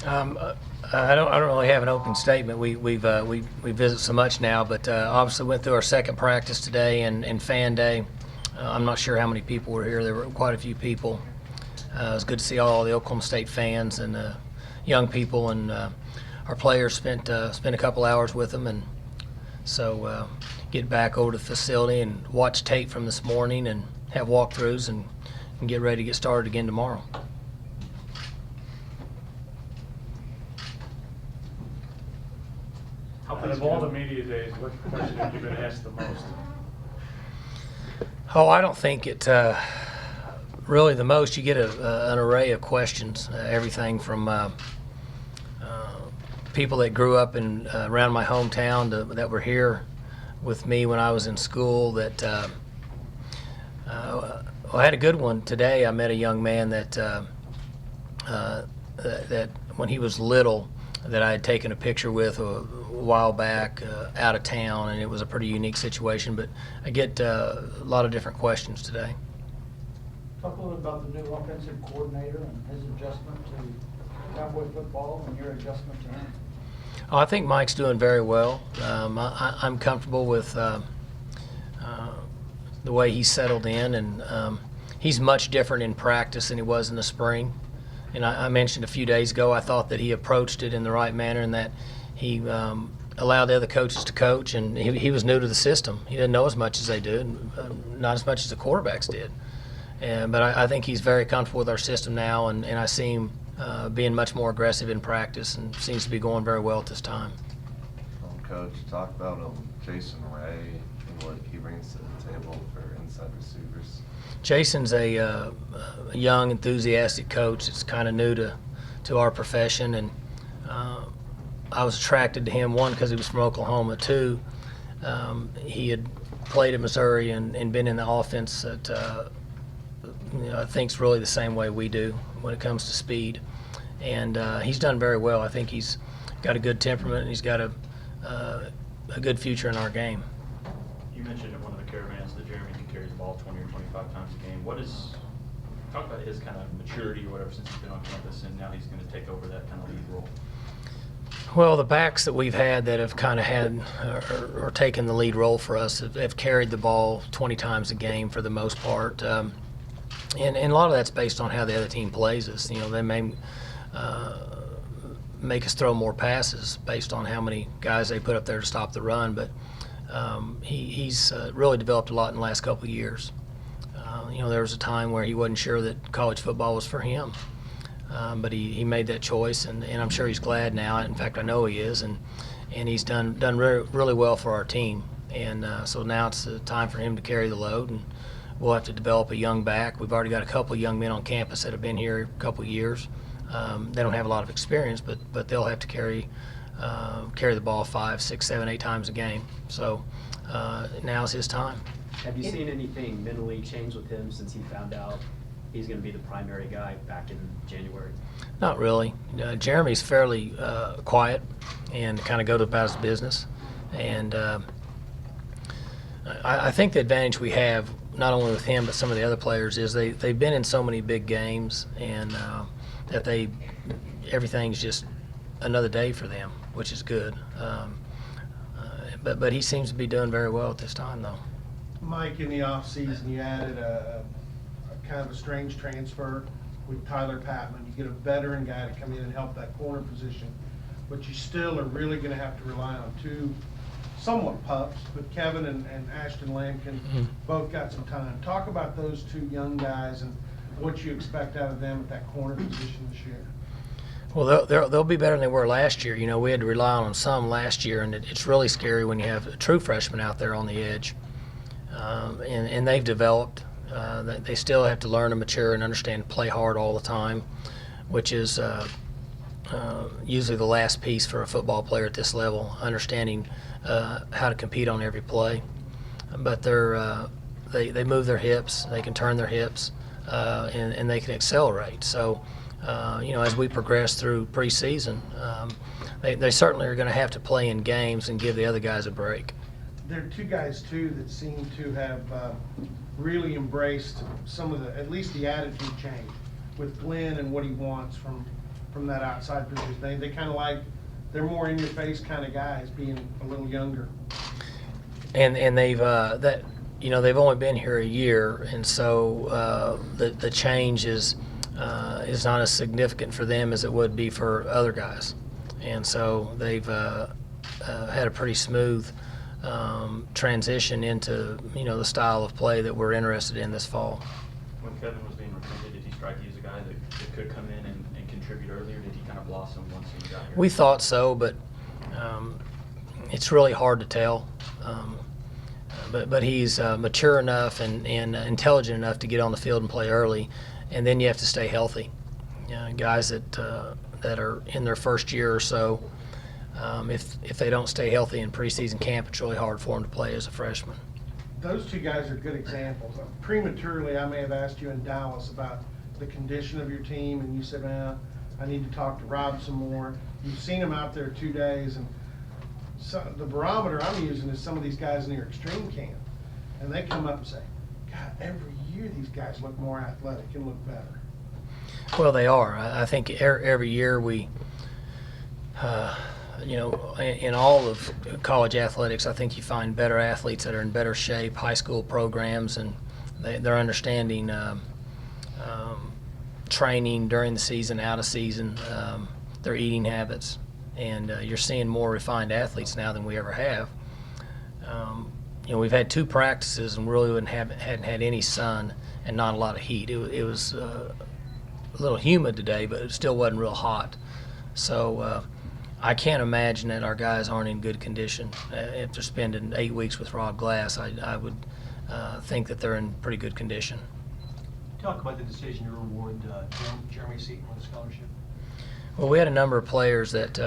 I don't really have an open statement. We visit so much now, but obviously went through our second practice today and fan day. I'm not sure how many people were here. There were quite a few people. It was good to see all the Oklahoma State fans and young people, and our players spent a couple hours with them, and so get back over to the facility and watch tape from this morning and have walkthroughs and get ready to get started again tomorrow. Out of all the media days, what question have you been asked the most? Oh, I don't think it really the most. You get an array of questions, everything from people that grew up in around my hometown that were here with me when I was in school. That I had a good one today. I met a young man that when he was little, that I had taken a picture with a while back out of town, and it was a pretty unique situation. But I get a lot of different questions today. Talk a little about the new offensive coordinator and his adjustment to Cowboy football and your adjustment to him. Oh, I think Mike's doing very well. I'm comfortable with the way he's settled in, and he's much different in practice than he was in the spring. And I mentioned a few days ago, I thought that he approached it in the right manner, and that he allowed the other coaches to coach, and he was new to the system. He didn't know as much as they did, not as much as the quarterbacks did. But I think he's very comfortable with our system now, and I see him being much more aggressive in practice, and seems to be going very well at this time. Coach, talk about Jason Ray and what he brings to the table for inside receivers. Jason's a young, enthusiastic coach. It's kind of new to our profession, and I was attracted to him, one, because he was from Oklahoma, two, he had played at Missouri and been in the offense that I think's really the same way we do when it comes to speed. And he's done very well. I think he's got a good temperament, and he's got a good future in our game. You mentioned in one of the caravans that Jeremy can carry the ball 20 or 25 times a game. Talk about his kind of maturity or whatever since he's been on campus, and now he's going to take over that kind of lead role. Well, the backs that we've had that have kind of had or taken the lead role for us have carried the ball 20 times a game for the most part. And a lot of that's based on how the other team plays us. You know, they may make us throw more passes based on how many guys they put up there to stop the run. But he's really developed a lot in the last couple of years. You know, there was a time where he wasn't sure that college football was for him. But he made that choice, and I'm sure he's glad now. In fact, I know he is, and he's done really well for our team. And so now it's the time for him to carry the load, and we'll have to develop a young back. We've already got a couple of young men on campus that have been here a couple of years. They don't have a lot of experience, but they'll have to carry the ball 5, 6, 7, 8 times a game. So now's his time. Have you seen anything mentally change with him since he found out he's going to be the primary guy back in January? Not really. Jeremy's fairly quiet and kind of goes about his business. And I think the advantage we have, not only with him but some of the other players, is they've been in so many big games, and that everything's just another day for them, which is good. But he seems to be doing very well at this time, though. Mike, in the offseason, you added a kind of a strange transfer with Tyler Patman. You get a veteran guy to come in and help that corner position, but you still are really going to have to rely on two somewhat pups, but Kevin and Ashton Lampkin both got some time. Talk about those two young guys and what you expect out of them at that corner position this year. Well, they'll be better than they were last year. You know, we had to rely on some last year, and it's really scary when you have a true freshman out there on the edge. And they've developed. They still have to learn and mature and understand, play hard all the time, which is usually the last piece for a football player at this level, understanding how to compete on every play. But they move their hips, they can turn their hips, and they can accelerate. So, you know, as we progress through preseason, they certainly are going to have to play in games and give the other guys a break. There are two guys, too, that seem to have really embraced some of at least the attitude change with Glenn and what he wants from from that outside position. They kind of like, they're more in your face kind of guys, being a little younger. And they've they've only been here a year, and so the change is not as significant for them as it would be for other guys, and so they've had a pretty smooth transition into the style of play that we're interested in this fall. When Kevin was being recruited, did he strike you as a guy that could come in and contribute earlier? Did he kind of blossom once he got here? We thought so, but it's really hard to tell. But he's mature enough and intelligent enough to get on the field and play early, and then you have to stay healthy. Guys that are in their first year or so, if they don't stay healthy in preseason camp, it's really hard for them to play as a freshman. Those two guys are good examples. Prematurely, I may have asked you in Dallas about the condition of your team, and you said, "Man, I need to talk to Rob some more." You've seen him out there 2 days, and so the barometer I'm using is some of these guys in your extreme camp, and they come up and say, "God, every year these guys look more athletic and look better." Well, they are. I think every year we, in all of college athletics, I think you find better athletes that are in better shape, high school programs, and they're understanding training during the season, out of season, their eating habits. And you're seeing more refined athletes now than we ever have. We've had 2 practices and really hadn't had any sun and not a lot of heat. It was a little humid today, but it still wasn't real hot. So I can't imagine that our guys aren't in good condition. After spending 8 weeks with Rob Glass, I would think that they're in pretty good condition. Talk about the decision to reward Jeremy Seaton with a scholarship. Well, we had a number of players that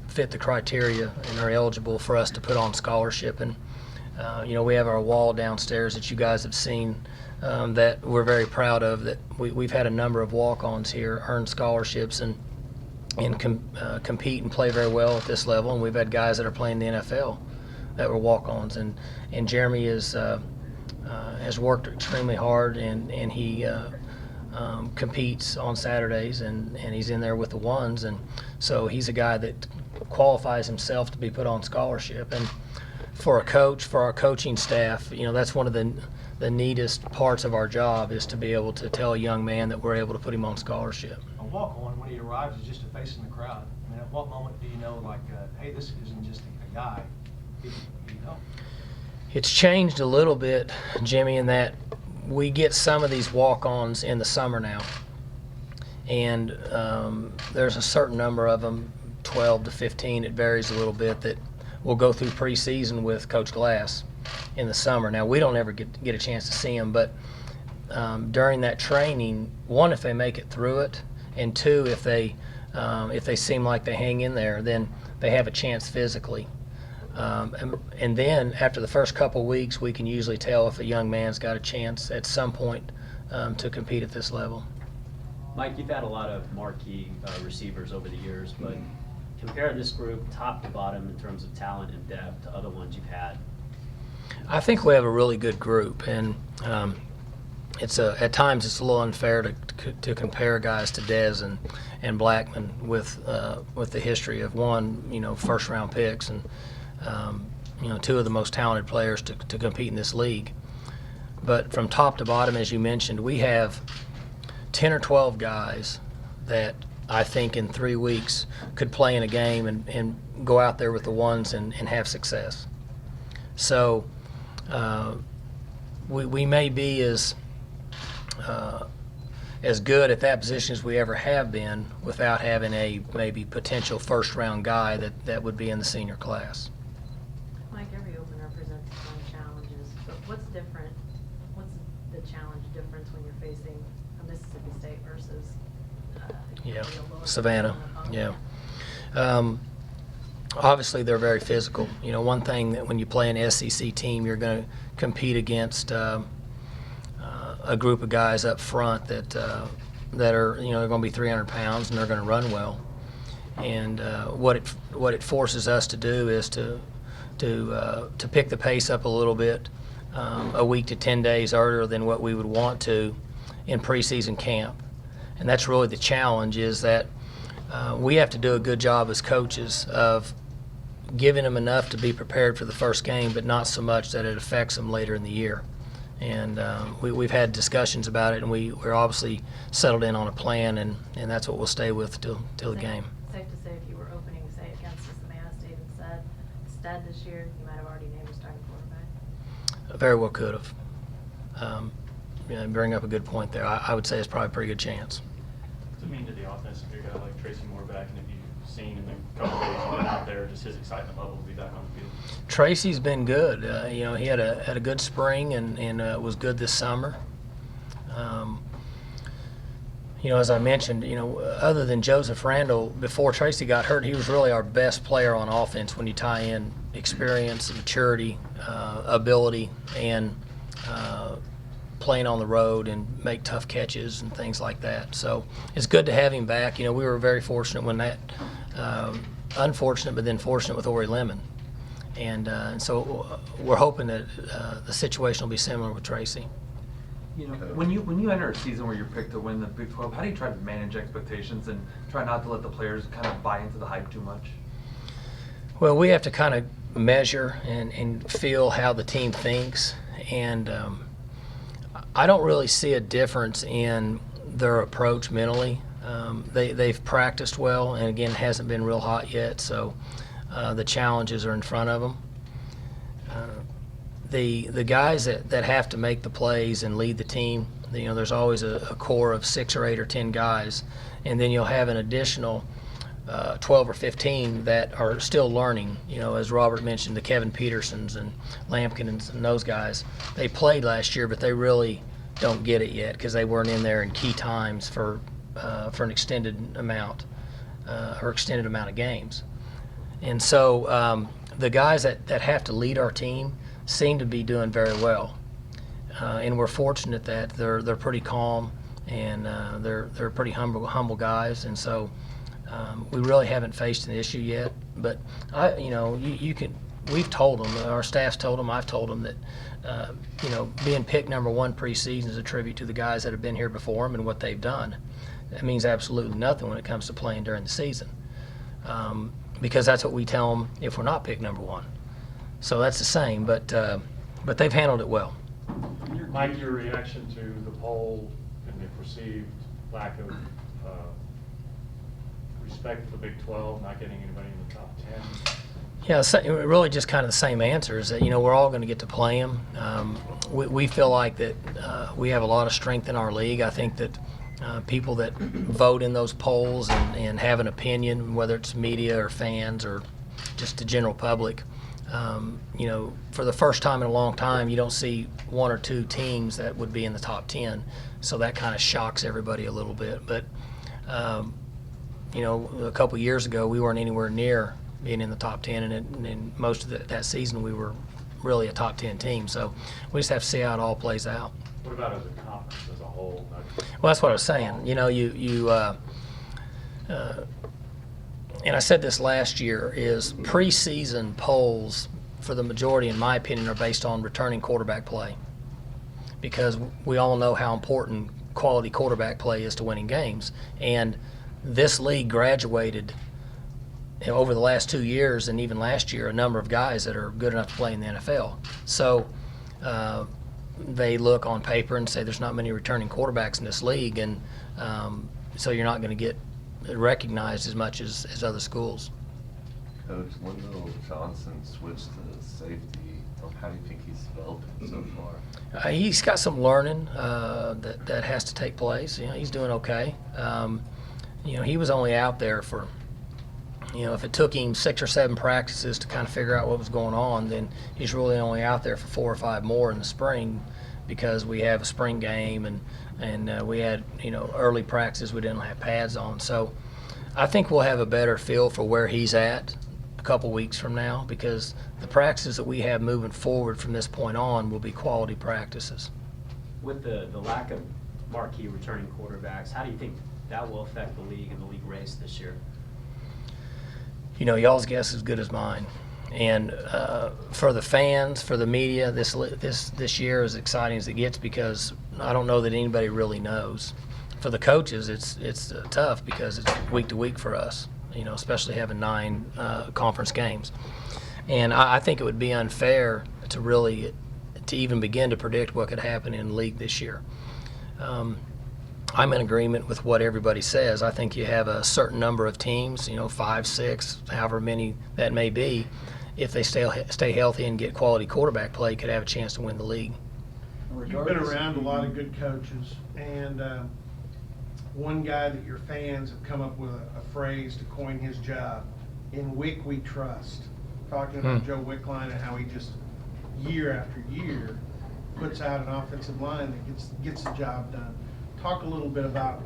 fit the criteria and are eligible for us to put on scholarship. And, we have our wall downstairs that you guys have seen that we're very proud of, that we've had a number of walk-ons here earn scholarships and compete and play very well at this level. And we've had guys that are playing in the NFL that were walk-ons. And Jeremy has worked extremely hard, and he competes on Saturdays, and he's in there with the ones, and so he's a guy that qualifies himself to be put on scholarship. And for a coach, for our coaching staff, that's one of the neatest parts of our job, is to be able to tell a young man that we're able to put him on scholarship. A walk-on, when he arrives, is just a face in the crowd. I mean, at what moment do you know, hey, this isn't just a guy? You know? It's changed a little bit, Jimmy, in that we get some of these walk-ons in the summer now, and there's a certain number of them, 12 to 15, it varies a little bit, that will go through preseason with Coach Glass in the summer. Now, we don't ever get a chance to see them, but during that training, 1, if they make it through it, and 2, if they seem like they hang in there, then they have a chance physically. And then after the first couple weeks, we can usually tell if a young man's got a chance at some point to compete at this level. Mike, you've had a lot of marquee receivers over the years, but compare this group top to bottom in terms of talent and depth to other ones you've had. I think we have a really good group, and at times it's a little unfair to compare guys to Dez and Blackman with the history of one, first-round picks and 2 of the most talented players to compete in this league. But from top to bottom, as you mentioned, we have 10 or 12 guys that I think in 3 weeks could play in a game and go out there with the ones and have success. So we may be as good at that position as we ever have been without having a maybe potential first-round guy that would be in the senior class. Mike, every opener presents its own challenges, but what's different? What's the challenge difference when you're facing a Mississippi State versus Savannah? Yeah. Obviously, they're very physical. One thing that when you play an SEC team, you're going to compete against a group of guys up front that are they're going to be 300 pounds and they're going to run well. And what it forces us to do is to pick the pace up a little bit a week to 10 days earlier than what we would want to in preseason camp. And that's really the challenge, is that we have to do a good job as coaches of giving them enough to be prepared for the first game, but not so much that it affects them later in the year. And we've had discussions about it, and we're obviously settled in on a plan, and that's what we'll stay with till the game. Safe to say, if you were opening, say, against Savannah State instead this year, you might have already named a starting quarterback? Very well could have. You bring up a good point there. I would say it's probably a pretty good chance. What's it mean to the offense if you're a guy like Tracy Moorback, and if you've seen in the couple days you've been out there, just his excitement level to be back on the field? Tracy's been good. He had a good spring and was good this summer. As I mentioned, other than Joseph Randall, before Tracy got hurt, he was really our best player on offense when you tie in experience, maturity, ability, and playing on the road and make tough catches and things like that. So it's good to have him back. We were very fortunate when that, unfortunate but then fortunate with Ori Lemon. And so we're hoping that the situation will be similar with Tracy. When you enter a season where you're picked to win the Big 12, how do you try to manage expectations and try not to let the players kind of buy into the hype too much? Well, we have to kind of measure and feel how the team thinks, and I don't really see a difference in their approach mentally. They've practiced well, and again, it hasn't been real hot yet, so the challenges are in front of them. The guys that have to make the plays and lead the team, there's always a core of 6 or 8 or 10 guys, and then you'll have an additional 12 or 15 that are still learning. As Robert mentioned, the Kevin Petersons and Lampkins and those guys, they played last year, but they really don't get it yet because they weren't in there in key times for an extended amount of games. And so the guys that have to lead our team seem to be doing very well, and we're fortunate that they're pretty calm and they're pretty humble guys, and so we really haven't faced an issue yet. But we've told them, our staff's told them, I've told them that being picked number 1 preseason is a tribute to the guys that have been here before them and what they've done. That means absolutely nothing when it comes to playing during the season, because that's what we tell them if we're not picked number 1. So that's the same, but they've handled it well. Mike, your reaction to the poll and the perceived lack of respect for the Big 12, not getting anybody in the top 10? Yeah, so really just kind of the same answer is that, we're all going to get to play them. We feel like that we have a lot of strength in our league. I think that people that vote in those polls and have an opinion, whether it's media or fans or just the general public, for the first time in a long time, you don't see 1 or 2 teams that would be in the top 10. So that kind of shocks everybody a little bit. But, a couple of years ago, we weren't anywhere near being in the top 10, and most of that season we were really a top 10 team. So we just have to see how it all plays out. What about as a conference as a whole? Well, that's what I was saying. And I said this last year, is preseason polls, for the majority, in my opinion, are based on returning quarterback play, because we all know how important quality quarterback play is to winning games. And this league graduated over the last 2 years, and even last year, a number of guys that are good enough to play in the NFL. So they look on paper and say there's not many returning quarterbacks in this league, and so you're not going to get recognized as much as other schools. Coach, Wendell Johnson switched to safety. How do you think he's developing so far? He's got some learning that has to take place. He's doing okay. He was only out there for, if it took him 6 or 7 practices to kind of figure out what was going on, then he's really only out there for 4 or 5 more in the spring, because we have a spring game and we had early practices we didn't have pads on. So I think we'll have a better feel for where he's at a couple weeks from now, because the practices that we have moving forward from this point on will be quality practices. With the lack of marquee returning quarterbacks, how do you think that will affect the league and the league race this year? Y'all's guess is as good as mine. And for the fans, for the media, this year is exciting as it gets, because I don't know that anybody really knows. for the coaches, it's tough because it's week to week for us, especially having 9 conference games. And I think it would be unfair to even begin to predict what could happen in the league this year. I'm in agreement with what everybody says. I think you have a certain number of teams, 5, 6, however many that may be, if they stay healthy and get quality quarterback play, could have a chance to win the league. You've been around a lot of good coaches, and one guy that your fans have come up with a phrase to coin his job, "In Wick we trust." Talking about Joe Wickline and how he just, year after year, puts out an offensive line that gets the job done. Talk a little bit about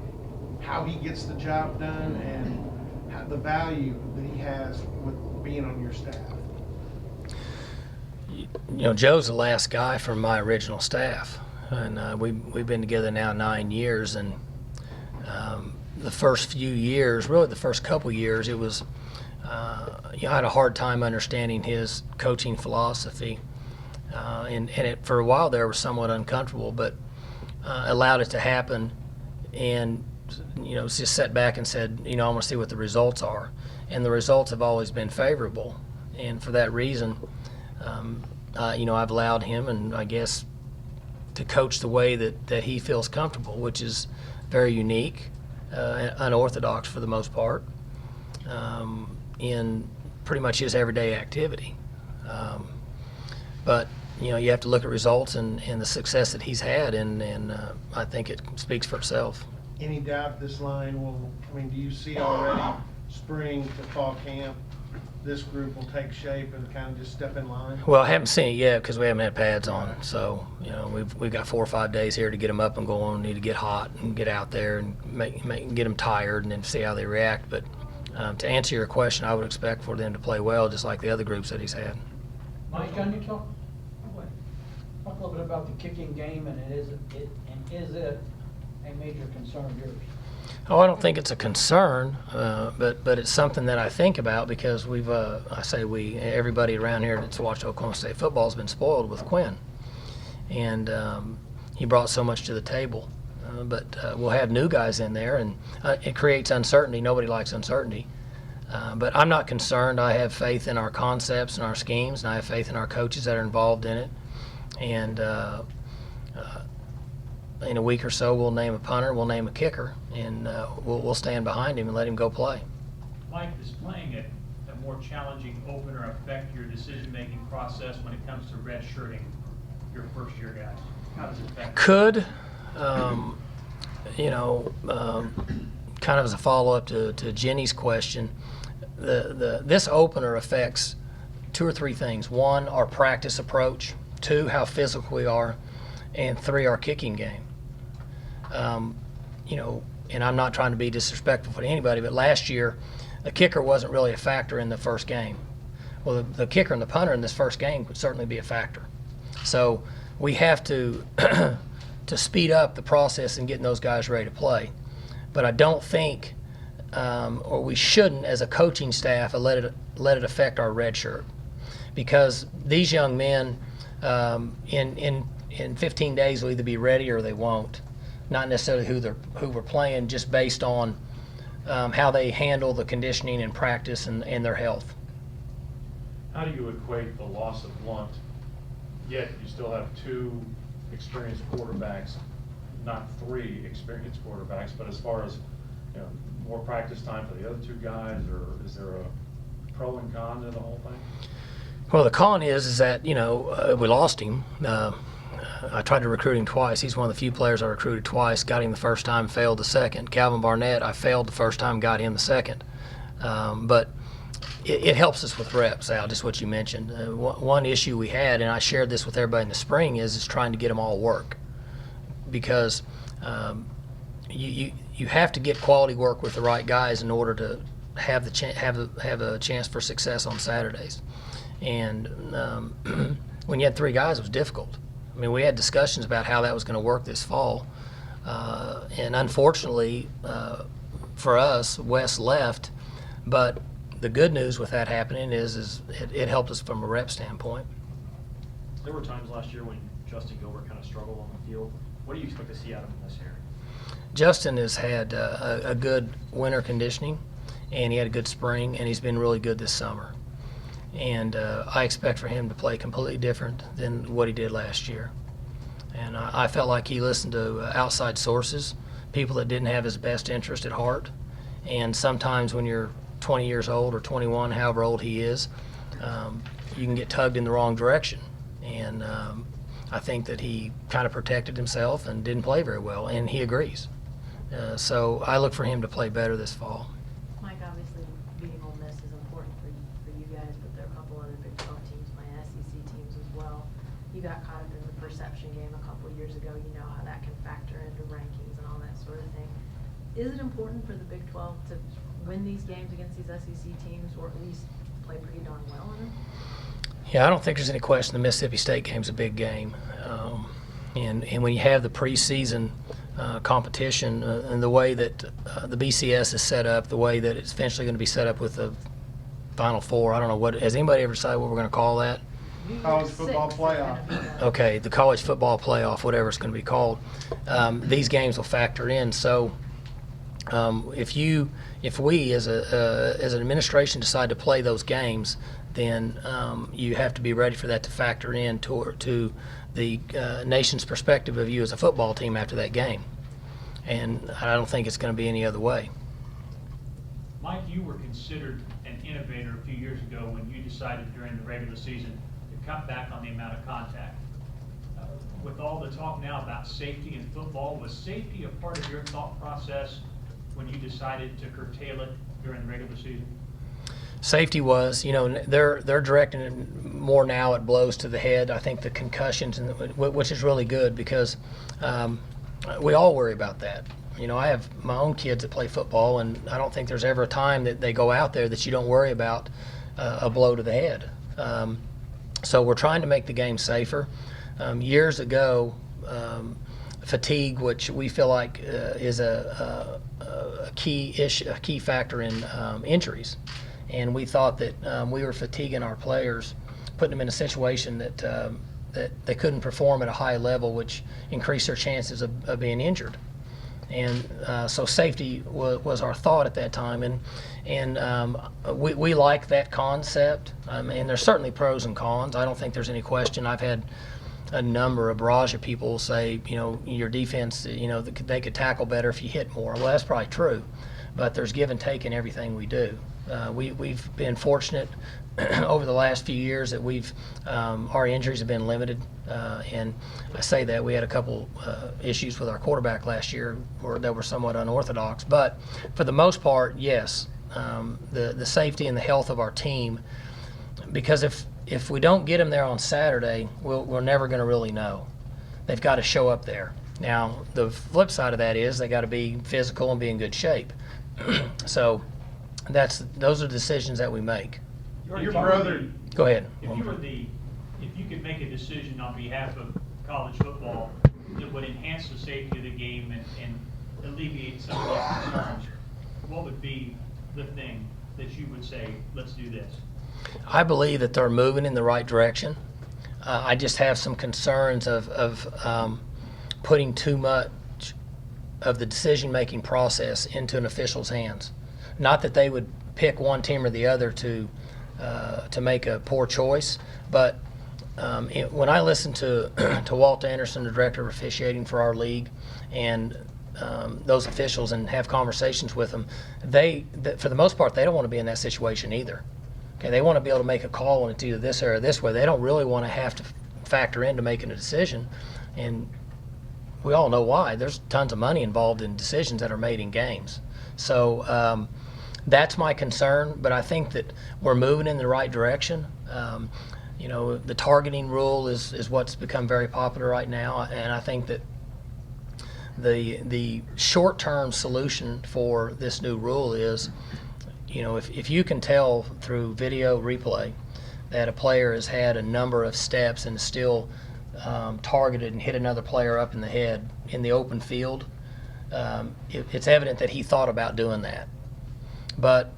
how he gets the job done and the value that he has with being on your staff. Joe's the last guy from my original staff, and we've been together now 9 years. And the first few years, really the first couple years, it was I had a hard time understanding his coaching philosophy, and for a while there was somewhat uncomfortable, but allowed it to happen, and just sat back and said, I want to see what the results are, and the results have always been favorable, and for that reason. I've allowed him, and I guess, to coach the way that he feels comfortable, which is very unique, unorthodox for the most part, in pretty much his everyday activity. But you have to look at results and the success that he's had, and I think it speaks for itself. Any doubt this line will, do you see already spring to fall camp, this group will take shape and kind of just step in line? Well, I haven't seen it yet because we haven't had pads on. So, we've got 4 or 5 days here to get them up and going. Need to get hot and get out there and get them tired and then see how they react. But to answer your question, I would expect for them to play well, just like the other groups that he's had. Mike Gundy, talk a little bit about the kicking game, and is it a major concern of yours? Oh, I don't think it's a concern, but it's something that I think about because everybody around here that's watched Oklahoma State football has been spoiled with Quinn, and he brought so much to the table. But we'll have new guys in there, and it creates uncertainty. Nobody likes uncertainty. But I'm not concerned. I have faith in our concepts and our schemes, and I have faith in our coaches that are involved in it. And in a week or so, we'll name a punter, we'll name a kicker, and we'll stand behind him and let him go play. Mike, does playing a more challenging opener affect your decision-making process when it comes to redshirting your first-year guys? How does it affect? Could, kind of as a follow-up to Jenny's question, this opener affects 2 or 3 things. 1, our practice approach. 2, how physical we are. And 3, our kicking game. And I'm not trying to be disrespectful to anybody, but last year, the kicker wasn't really a factor in the first game. Well, the kicker and the punter in this first game would certainly be a factor. So we have to to speed up the process in getting those guys ready to play. But I don't think, or we shouldn't, as a coaching staff, let it affect our red shirt, because these young men in 15 days will either be ready or they won't. Not necessarily who we're playing, just based on how they handle the conditioning and practice and their health. How do you equate the loss of Blunt, yet you still have 2 experienced quarterbacks, not 3 experienced quarterbacks, but as far as more practice time for the other 2 guys, or is there a pro and con to the whole thing? Well, the con is that we lost him. I tried to recruit him twice. He's one of the few players I recruited twice. Got him the first time, failed the second. Calvin Barnett, I failed the first time, got him the second. But it helps us with reps, Al, just what you mentioned. One issue we had, and I shared this with everybody in the spring, is trying to get them all work, because you have to get quality work with the right guys in order to have a chance for success on Saturdays. And when you had 3 guys, it was difficult. We had discussions about how that was going to work this fall, and unfortunately for us, Wes left. But the good news with that happening is it helped us from a rep standpoint. There were times last year when Justin Gilbert kind of struggled on the field. What do you expect to see out of him this year? Justin has had a good winter conditioning, and he had a good spring, and he's been really good this summer. And I expect for him to play completely different than what he did last year. And I felt like he listened to outside sources, people that didn't have his best interest at heart. And sometimes when you're 20 years old or 21, however old he is, you can get tugged in the wrong direction. And I think that he kind of protected himself and didn't play very well, and he agrees. So I look for him to play better this fall. Mike, obviously beating Ole Miss is important for you guys, but there are a couple other Big 12 teams playing SEC teams as well. You got caught up in the perception game a couple of years ago. You know how that can factor into rankings and all that sort of thing. Is it important for the Big 12 to win these games against these SEC teams, or at least play pretty darn well in them? Yeah, I don't think there's any question the Mississippi State game's a big game. And when you have the preseason competition and the way that the BCS is set up, the way that it's eventually going to be set up with the Final Four, I don't know what, has anybody ever decided what we're going to call that? College football playoff. Okay, the college football playoff, whatever it's going to be called. These games will factor in. So if we as an administration decide to play those games, then you have to be ready for that to factor in to the nation's perspective of you as a football team after that game. And I don't think it's going to be any other way. Mike, you were considered an innovator a few years ago when you decided during the regular season to cut back on the amount of contact. With all the talk now about safety in football, was safety a part of your thought process when you decided to curtail it during the regular season? Safety was, they're directing it more now at blows to the head. I think the concussions, which is really good because we all worry about that. I have my own kids that play football, and I don't think there's ever a time that they go out there that you don't worry about a blow to the head. So we're trying to make the game safer. Years ago, fatigue, which we feel like is a key issue, a key factor in injuries. And we thought that we were fatiguing our players, putting them in a situation that they couldn't perform at a high level, which increased their chances of being injured. And so safety was our thought at that time, and we like that concept. And there's certainly pros and cons. I don't think there's any question. I've had a number of barrage of people say, your defense, they could tackle better if you hit more. Well, that's probably true, but there's give and take in everything we do. We've been fortunate over the last few years that our injuries have been limited, and I say that we had a couple issues with our quarterback last year that were somewhat unorthodox, but for the most part, yes, the safety and the health of our team, because if we don't get them there on Saturday, we're never going to really know. They've got to show up there. Now, the flip side of that is they got to be physical and be in good shape. So those are decisions that we make. Your brother. Go ahead. If you could make a decision on behalf of college football that would enhance the safety of the game and alleviate some of these concerns, what would be the thing that you would say, let's do this? I believe that they're moving in the right direction. I just have some concerns of putting too much of the decision-making process into an official's hands. Not that they would pick one team or the other to make a poor choice, but when I listen to Walt Anderson, the director of officiating for our league, and those officials and have conversations with them, for the most part, they don't want to be in that situation either. Okay, they want to be able to make a call and it's either this or this way. They don't really want to have to factor into making a decision, and we all know why. There's tons of money involved in decisions that are made in games. So that's my concern, but I think that we're moving in the right direction. The targeting rule is what's become very popular right now, and I think that the short-term solution for this new rule is, if you can tell through video replay that a player has had a number of steps and still targeted and hit another player up in the head in the open field, it's evident that he thought about doing that. But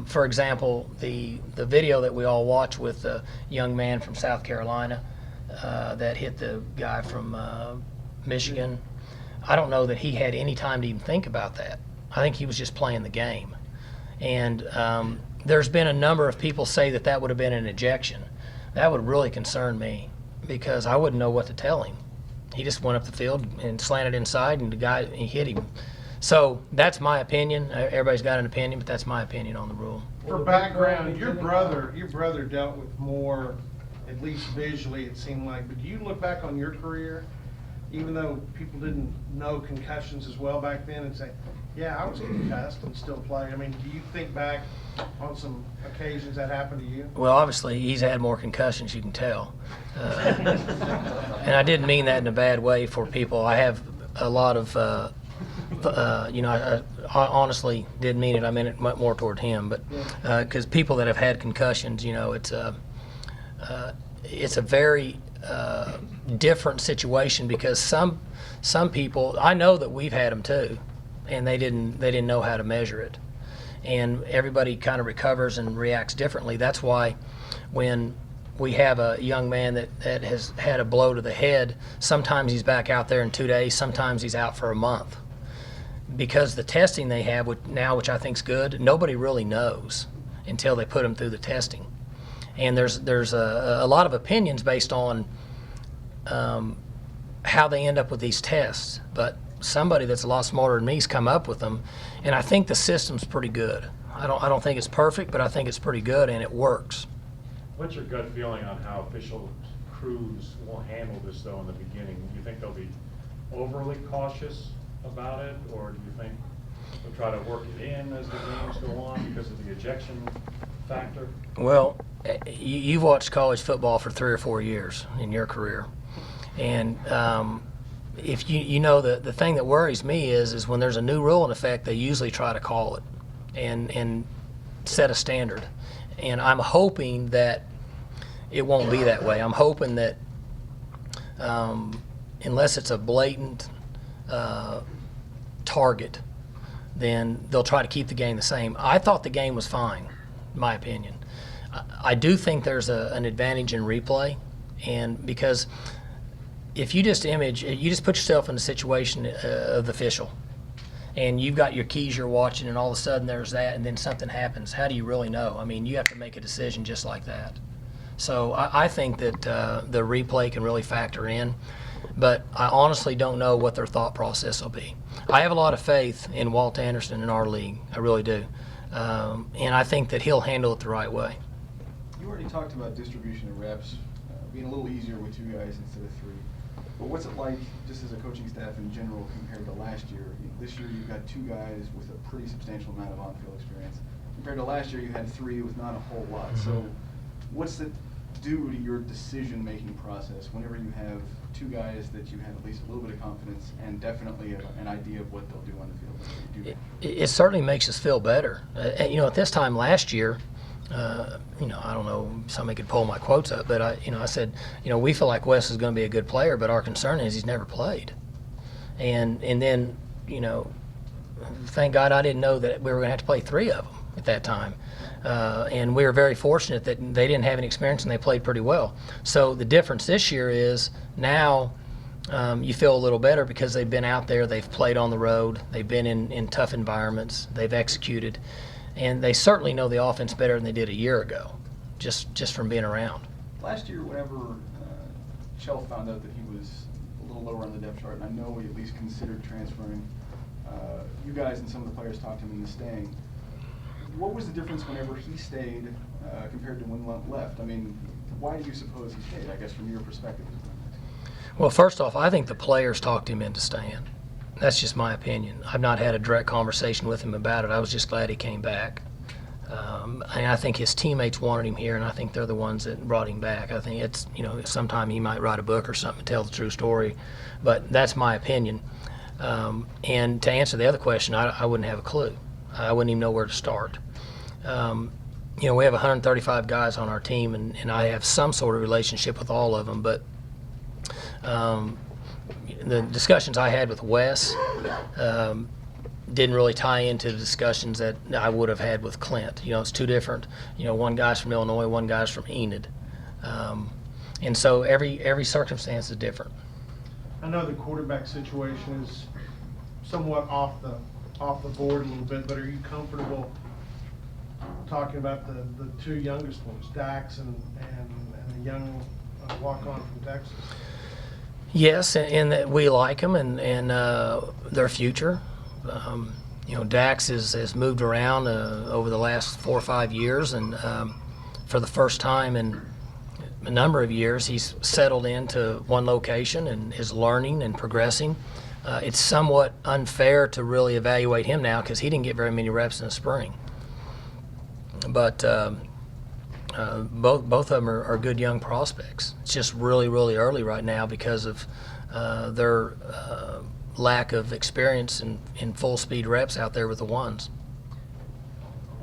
for example, the video that we all watch with the young man from South Carolina that hit the guy from Michigan, I don't know that he had any time to even think about that. I think he was just playing the game. And there's been a number of people say that that would have been an ejection. That would really concern me because I wouldn't know what to tell him. He just went up the field and slanted inside, and the guy, he hit him. So that's my opinion. Everybody's got an opinion, but that's my opinion on the rule. For background, your brother dealt with more, at least visually it seemed like, but do you look back on your career, even though people didn't know concussions as well back then, and say, yeah, I was concussed and still play? I mean, do you think back on some occasions that happened to you? Well, obviously, he's had more concussions, you can tell. And I didn't mean that in a bad way for people. I have a lot of, I honestly didn't mean it. I meant it much more toward him. But because people that have had concussions, it's a very different situation because some people, I know that we've had them too, and they didn't know how to measure it. And everybody kind of recovers and reacts differently. That's why when we have a young man that has had a blow to the head, sometimes he's back out there in 2 days, sometimes he's out for a month. Because the testing they have now, which I think is good, nobody really knows until they put him through the testing. And there's a lot of opinions based on how they end up with these tests. But somebody that's a lot smarter than me's come up with them, and I think the system's pretty good. I don't think it's perfect, but I think it's pretty good and it works. What's your gut feeling on how official crews will handle this though in the beginning? Do you think they'll be overly cautious about it, or do you think they'll try to work it in as the games go on because of the ejection factor? Well, you've watched college football for 3 or 4 years in your career, and if you know the thing that worries me is when there's a new rule in effect, they usually try to call it and set a standard. And I'm hoping that it won't be that way. I'm hoping that unless it's a blatant target, then they'll try to keep the game the same. I thought the game was fine, in my opinion. I do think there's an advantage in replay, and because if you just put yourself in the situation of the official, and you've got your keys you're watching, and all of a sudden there's that, and then something happens. How do you really know? I mean, you have to make a decision just like that. So I think that the replay can really factor in, but I honestly don't know what their thought process will be. I have a lot of faith in Walt Anderson in our league. I really do. And I think that he'll handle it the right way. You already talked about distribution of reps being a little easier with 2 guys instead of 3. But what's it like, just as a coaching staff in general, compared to last year? This year you've got 2 guys with a pretty substantial amount of on-field experience. Compared to last year, you had 3 with not a whole lot. So what's it do to your decision-making process whenever you have 2 guys that you have at least a little bit of confidence and definitely an idea of what they'll do on the field? It certainly makes us feel better. At this time last year, I don't know, somebody could pull my quotes up, but I said, we feel like Wes is going to be a good player, but our concern is he's never played. And then, thank God I didn't know that we were going to have to play 3 of them at that time. And we were very fortunate that they didn't have any experience and they played pretty well. So the difference this year is now you feel a little better because they've been out there, they've played on the road, they've been in tough environments, they've executed, and they certainly know the offense better than they did a year ago, just from being around. Last year, whenever Chell found out that he was a little lower on the depth chart, and I know he at least considered transferring, you guys and some of the players talked him into staying. What was the difference whenever he stayed compared to when Lunt left? I mean, why do you suppose he stayed, I guess, from your perspective? Well, first off, I think the players talked him into staying. That's just my opinion. I've not had a direct conversation with him about it. I was just glad he came back. And I think his teammates wanted him here, and I think they're the ones that brought him back. I think it's, sometime he might write a book or something and tell the true story, but that's my opinion. And to answer the other question, I wouldn't have a clue. I wouldn't even know where to start. We have 135 guys on our team, and I have some sort of relationship with all of them, but the discussions I had with Wes didn't really tie into the discussions that I would have had with Clint. It's 2 different. One guy's from Illinois, one guy's from Enid, and so every circumstance is different. I know the quarterback situation is somewhat off the board a little bit, but are you comfortable talking about the two youngest ones, Dax and the young walk-on from Texas? Yes, and that we like them and their future. Dax has moved around over the last 4 or 5 years, and for the first time in a number of years, he's settled into one location and is learning and progressing. It's somewhat unfair to really evaluate him now because he didn't get very many reps in the spring. But both of them are good young prospects. It's just really, really early right now because of their lack of experience in full speed reps out there with the ones.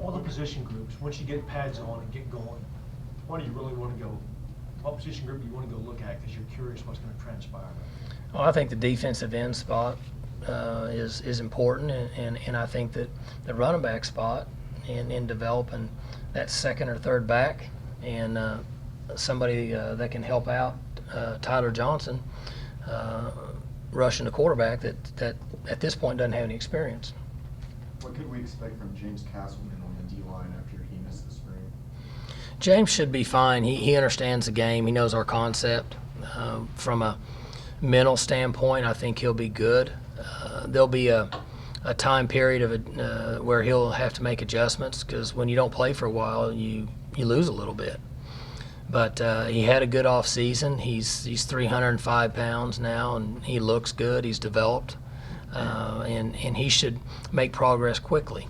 All the position groups, once you get pads on and get going, what do you really want to go? What position group do you want to go look at because you're curious what's going to transpire? Well, I think the defensive end spot is important, and I think that the running back spot in developing that second or third back and somebody that can help out Tyler Johnson rushing the quarterback that at this point doesn't have any experience. What could we expect from James Castleman on the D-line after he missed the spring? James should be fine. He understands the game. He knows our concept. From a mental standpoint, I think he'll be good. There'll be a time period of it where he'll have to make adjustments because when you don't play for a while, you lose a little bit. But he had a good off season. He's 305 pounds now, and he looks good. He's developed, and he should make progress quickly.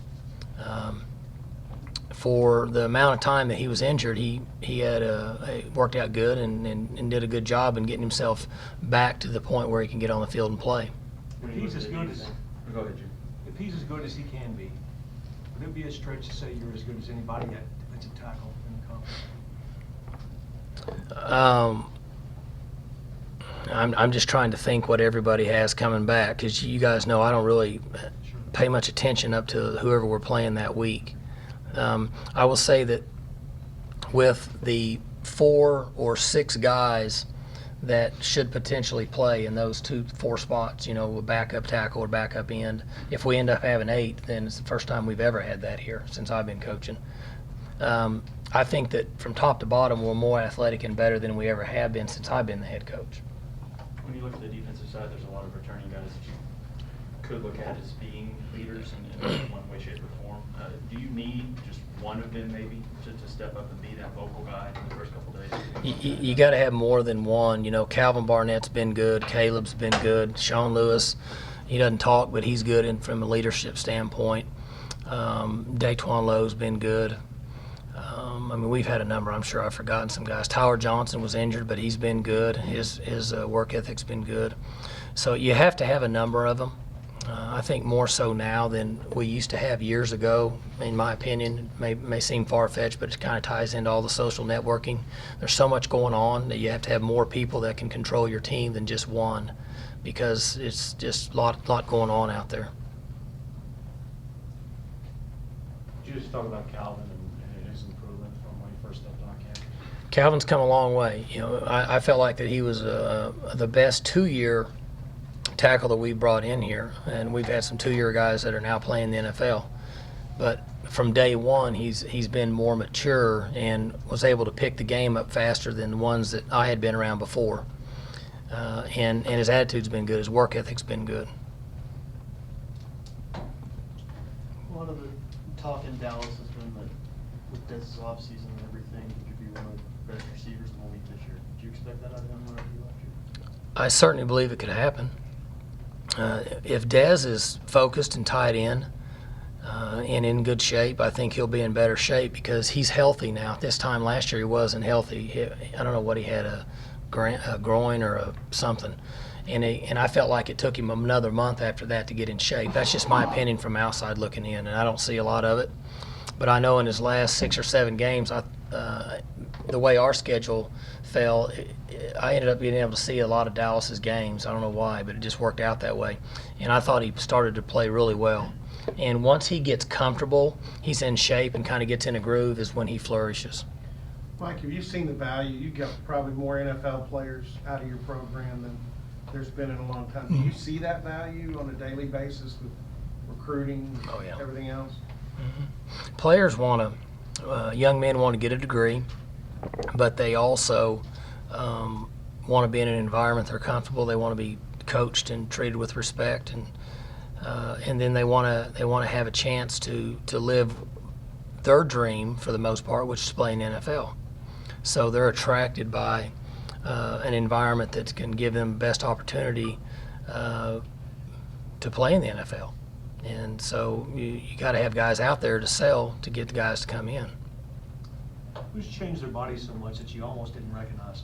For the amount of time that he was injured, he had worked out good and did a good job in getting himself back to the point where he can get on the field and play. If he's as good as Go ahead, Jim. if he's as good as he can be, would it be a stretch to say you're as good as anybody at defensive tackle in the conference? I'm just trying to think what everybody has coming back because you guys know I don't really pay much attention up to whoever we're playing that week. I will say that with the 4 or 6 guys that should potentially play in those 4 spots, a backup tackle or backup end, if we end up having 8, then it's the first time we've ever had that here since I've been coaching. I think that from top to bottom, we're more athletic and better than we ever have been since I've been the head coach. When you look at the defensive side, there's a lot of returning guys that you could look at as being leaders in one way, shape, or form. Do you need just one of them maybe to step up and be that vocal guy in the first couple days? You got to have more than one. Calvin Barnett's been good. Caleb's been good. Sean Lewis, he doesn't talk, but he's good from a leadership standpoint. Daquan Lowe's been good. We've had a number. I'm sure I've forgotten some guys. Tyler Johnson was injured, but he's been good. His work ethic's been good. So you have to have a number of them. I think more so now than we used to have years ago. In my opinion, it may seem far-fetched, but it kind of ties into all the social networking. There's so much going on that you have to have more people that can control your team than just one, because it's just a lot going on out there. Could you just talk about Calvin and his improvement from when he first stepped on campus? Calvin's come a long way. I felt like that he was the best 2-year tackle that we brought in here, and we've had some 2-year guys that are now playing the NFL. But from day one, he's been more mature and was able to pick the game up faster than the ones that I had been around before. And his attitude's been good. His work ethic's been good. A lot of the talk in Dallas has been that with this offseason and everything, he could be one of the best receivers in the league this year. Did you expect that out of him whenever you left here? I certainly believe it could happen. If Dez is focused and tied in and in good shape, I think he'll be in better shape because he's healthy now. This time last year he wasn't healthy. I don't know what he had, a groin or something. And I felt like it took him another month after that to get in shape. That's just my opinion from outside looking in, and I don't see a lot of it. But I know in his last 6 or 7 games, the way our schedule fell, I ended up being able to see a lot of Dallas's games. I don't know why, but it just worked out that way. And I thought he started to play really well. And once he gets comfortable, he's in shape and kind of gets in a groove is when he flourishes. Mike, have you seen the value? You got probably more NFL players out of your program there's been in a long time. Do you see that value on a daily basis with recruiting, Oh, yeah. everything else? Players want to, young men want to get a degree, but they also want to be in an environment they're comfortable. They want to be coached and treated with respect, and then they want to have a chance to live their dream for the most part, which is playing NFL. So they're attracted by an environment that can give them best opportunity to play in the NFL. And so you got to have guys out there to sell to get the guys to come in. Who's changed their body so much that you almost didn't recognize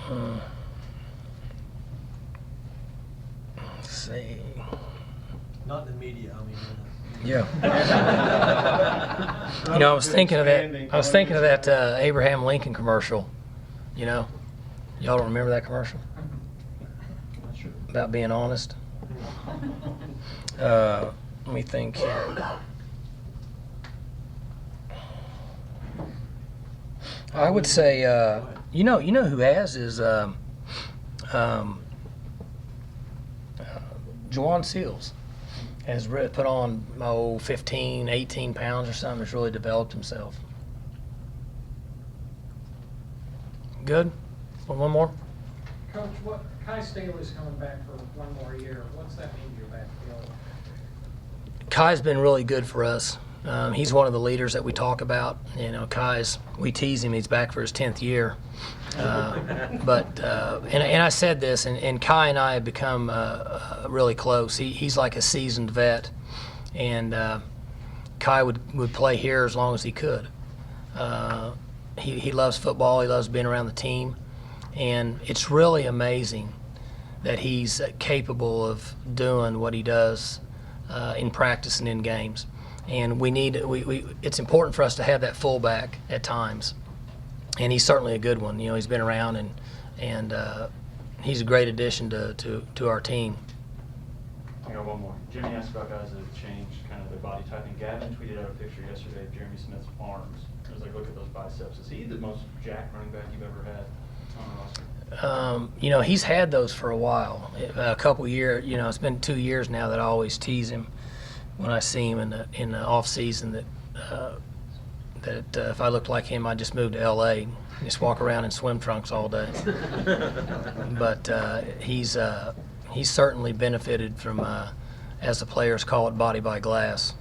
them? Let's see. Not in the media, I mean. Yeah. You know, I was thinking of that Abraham Lincoln commercial. You know, y'all don't remember that commercial? Not sure. About being honest. Let me think here. I would say, you know who has is Juwan Seals has put on 15, 18 pounds or something. Has really developed himself. Good. One more. Coach, Kai Staley's coming back for one more year. What's that mean to your backfield? Kai's been really good for us. He's one of the leaders that we talk about. You know, we tease him, he's back for his 10th year. And I said this, and Kai and I have become really close. He's like a seasoned vet, and Kai would play here as long as he could. He loves football, he loves being around the team, and it's really amazing that he's capable of doing what he does in practice and in games. And it's important for us to have that fullback at times, and he's certainly a good one. You know, he's been around, and he's a great addition to our team. I got one more. Jimmy asked about guys that have changed kind of their body type, and Gavin tweeted out a picture yesterday of Jeremy Smith's arms. I was like, look at those biceps. Is he the most jacked running back you've ever had on the roster? You know, he's had those for a while, a couple years. You know, it's been 2 years now that I always tease him when I see him in the off season that if I looked like him, I'd just move to L.A. and just walk around in swim trunks all day. But he's certainly benefited from, as the players call it, body by glass.